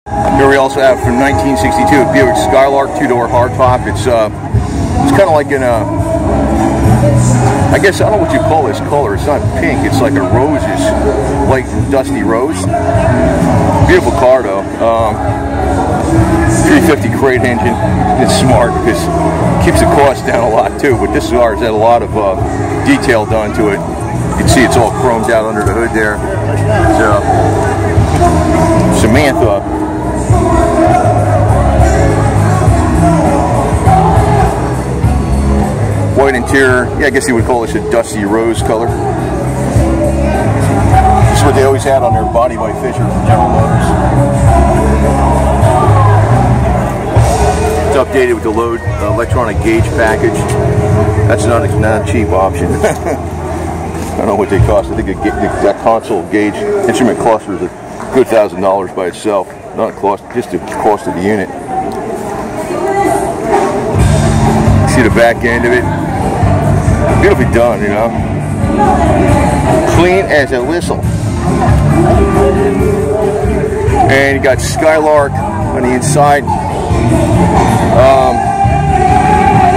Here we also have from 1962 Buick Skylark 2-door hardtop. It's kind of like in a, I guess, I don't know what you call this color. It's not pink. It's like a roses, light dusty rose. Beautiful car though. 350 crate engine. It's smart because it keeps the cost down a lot too. But this car has had a lot of detail done to it. You can see it's all chromed out under the hood there. So Samantha. White interior. Yeah, I guess you would call this a dusty rose color. This is what they always had on their body by Fisher from General Motors. It's updated with the load electronic gauge package. That's not a cheap option. I don't know what they cost. I think that console gauge instrument cluster is a good $1,000 by itself. Not cost, just the cost of the unit. See the back end of it. Beautifully done, you know. Clean as a whistle. And you got Skylark on the inside.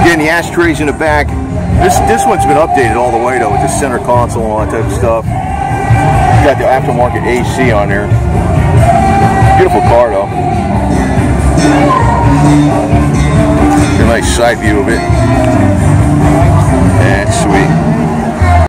Again, the ashtrays in the back. This one's been updated all the way though with the center console and all that type of stuff. You got the aftermarket AC on there. Beautiful car though. A nice side view of it. And sweet.